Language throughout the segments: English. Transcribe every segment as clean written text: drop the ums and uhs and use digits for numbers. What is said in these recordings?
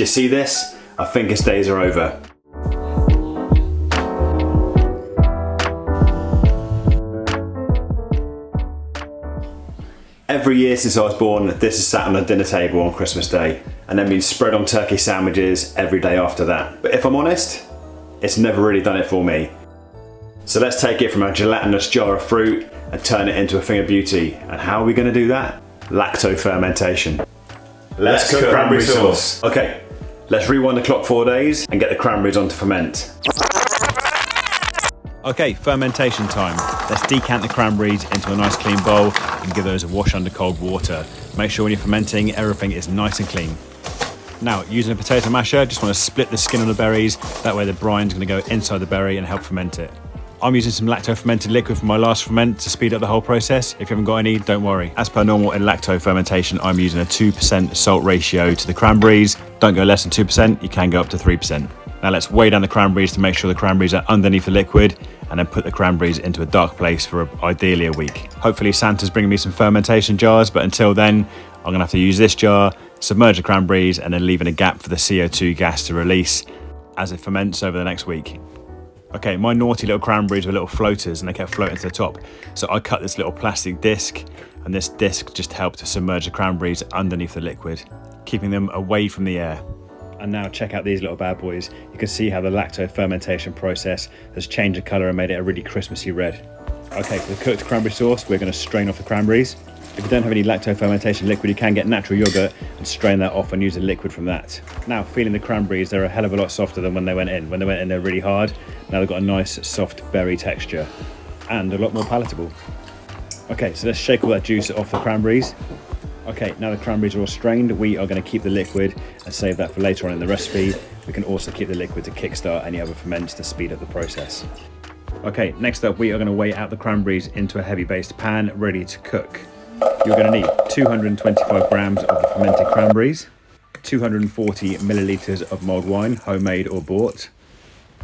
You see this? I think his days are over. Every year since I was born, this has sat on the dinner table on Christmas Day and then been spread on turkey sandwiches every day after that. But if I'm honest, it's never really done it for me. So let's take it from a gelatinous jar of fruit and turn it into a thing of beauty. And how are we going to do that? Lacto fermentation. Let's cook cranberry sauce. Okay, let's rewind the clock 4 days and get the cranberries on to ferment. Okay, fermentation time. Let's decant the cranberries into a nice clean bowl and give those a wash under cold water. Make sure when you're fermenting, everything is nice and clean. Now, using a potato masher, just want to split the skin on the berries. That way the brine's going to go inside the berry and help ferment it. I'm using some lacto fermented liquid from my last ferment to speed up the whole process. If you haven't got any, don't worry. As per normal in lacto fermentation, I'm using a 2% salt ratio to the cranberries. Don't go less than 2%, you can go up to 3%. Now let's weigh down the cranberries to make sure the cranberries are underneath the liquid and then put the cranberries into a dark place for ideally a week. Hopefully Santa's bringing me some fermentation jars, but until then, I'm gonna have to use this jar, submerge the cranberries and then leaving a gap for the CO2 gas to release as it ferments over the next week. Okay, my naughty little cranberries were little floaters and they kept floating to the top. So I cut this little plastic disc and this disc just helped to submerge the cranberries underneath the liquid, keeping them away from the air. And now check out these little bad boys. You can see how the lacto fermentation process has changed the colour and made it a really Christmassy red. Okay, for the cooked cranberry sauce, we're going to strain off the cranberries. If you don't have any lacto fermentation liquid, you can get natural yogurt and strain that off and use the liquid from that. Now, feeling the cranberries, they're a hell of a lot softer than when they went in. When they went in, they're really hard. Now they've got a nice soft berry texture and a lot more palatable. Okay, so let's shake all that juice off the cranberries. Okay, now the cranberries are all strained, we are going to keep the liquid and save that for later on in the recipe. We can also keep the liquid to kickstart any other ferments to speed up the process. Okay, next up we are going to weigh out the cranberries into a heavy based pan ready to cook. You're going to need 225 grams of the fermented cranberries, 240 millilitres of mulled wine, homemade or bought,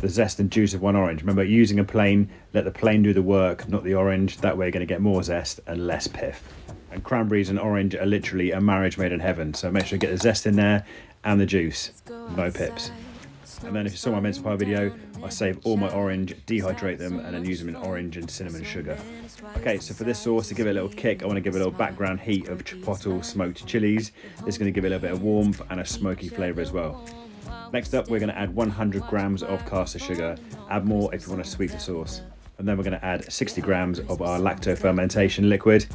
the zest and juice of one orange. Remember, using a plain, let the plain do the work, not the orange. That way you're going to get more zest and less pith. And cranberries and orange are literally a marriage made in heaven. So make sure you get the zest in there and the juice, no pips. And then if you saw my mince pie video, I save all my orange, dehydrate them, and then use them in orange and cinnamon sugar. Okay, so for this sauce, to give it a little kick, I want to give it a little background heat of chipotle smoked chilies. This is going to give it a little bit of warmth and a smoky flavour as well. Next up, we're going to add 100 grams of caster sugar. Add more if you want to sweeten the sauce. And then we're going to add 60 grams of our lacto fermentation liquid,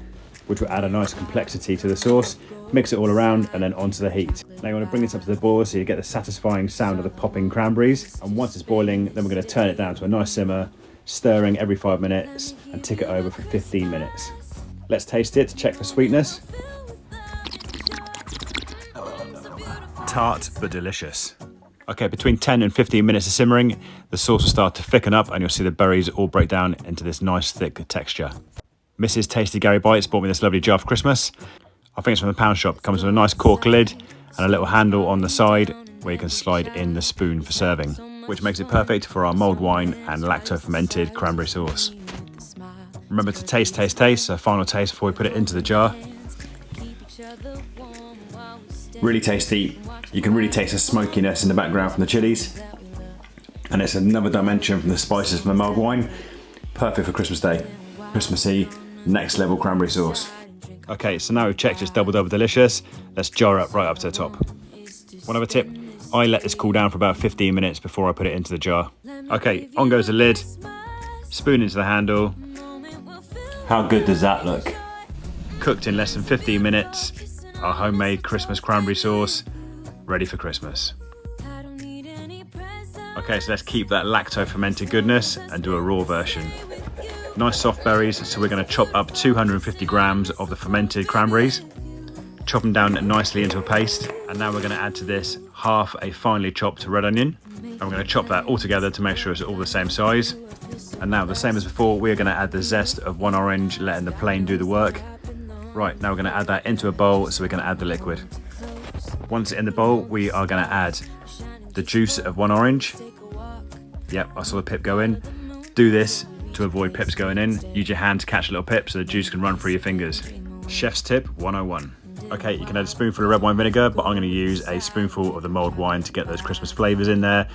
which will add a nice complexity to the sauce. Mix it all around and then onto the heat. Now you want to bring this up to the boil so you get the satisfying sound of the popping cranberries. And once it's boiling, then we're going to turn it down to a nice simmer, stirring every 5 minutes and tick it over for 15 minutes. Let's taste it to check for sweetness. Tart but delicious. Okay, between 10 and 15 minutes of simmering, the sauce will start to thicken up and you'll see the berries all break down into this nice thick texture. Mrs. Tasty Gary Bites bought me this lovely jar for Christmas. I think it's from the pound shop. It comes with a nice cork lid and a little handle on the side where you can slide in the spoon for serving, which makes it perfect for our mulled wine and lacto fermented cranberry sauce. Remember to taste, so final taste before we put it into the jar. Really tasty. You can really taste the smokiness in the background from the chilies. And it's another dimension from the spices from the mulled wine. Perfect for Christmas Day. Christmassy, next level cranberry sauce. Okay, so now we've checked it's double delicious. Let's jar up right up to the top. One other tip, I let this cool down for about 15 minutes before I put it into the jar. Okay, on goes the lid, spoon into the handle. How good does that look? Cooked in less than 15 minutes, our homemade Christmas cranberry sauce, ready for Christmas. Okay, so let's keep that lacto fermented goodness and do a raw version. Nice soft berries, so we're going to chop up 250 grams of the fermented cranberries, chop them down nicely into a paste, and now we're going to add to this half a finely chopped red onion, and we're going to chop that all together to make sure it's all the same size. And now, the same as before, we're going to add the zest of one orange, letting the plain do the work. Right, now we're going to add that into a bowl, so we're going to add the liquid. Once in the bowl, we are going to add the juice of one orange. Yep, I saw the pip go in. Do this to avoid pips going in. Use your hand to catch a little pip so the juice can run through your fingers. Chef's tip 101. Okay, you can add a spoonful of red wine vinegar, but I'm going to use a spoonful of the mulled wine to get those Christmas flavours in there.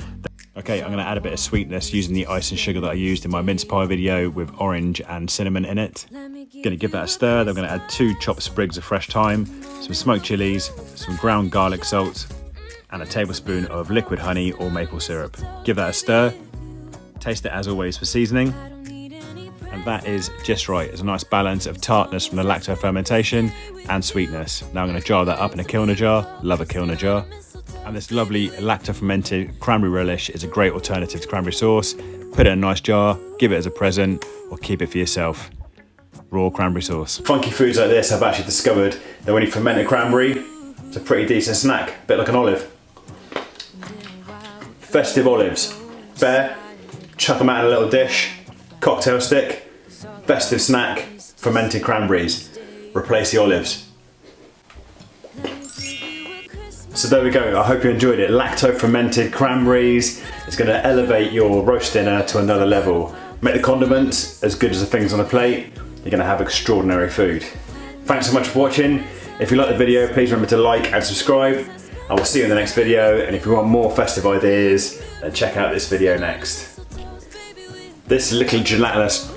Okay, I'm going to add a bit of sweetness using the ice and sugar that I used in my mince pie video with orange and cinnamon in it. Going to give that a stir. Then I'm going to add 2 chopped sprigs of fresh thyme, some smoked chilies, some ground garlic salt, and a tablespoon of liquid honey or maple syrup. Give that a stir. Taste it as always for seasoning. And that is just right. It's a nice balance of tartness from the lacto fermentation and sweetness. Now I'm going to jar that up in a Kilner jar. Love a Kilner jar. And this lovely lacto fermented cranberry relish is a great alternative to cranberry sauce. Put it in a nice jar, give it as a present, or keep it for yourself. Raw cranberry sauce. Funky foods like this, I've actually discovered that when you ferment a cranberry, it's a pretty decent snack, a bit like an olive. Festive olives. Bare, chuck them out in a little dish, cocktail stick. Festive snack, fermented cranberries. Replace the olives. So there we go, I hope you enjoyed it. Lacto fermented cranberries. It's going to elevate your roast dinner to another level. Make the condiments as good as the things on the plate. You're going to have extraordinary food. Thanks so much for watching. If you like the video, please remember to like and subscribe. I will see you in the next video, and if you want more festive ideas, then check out this video next. This little gelatinous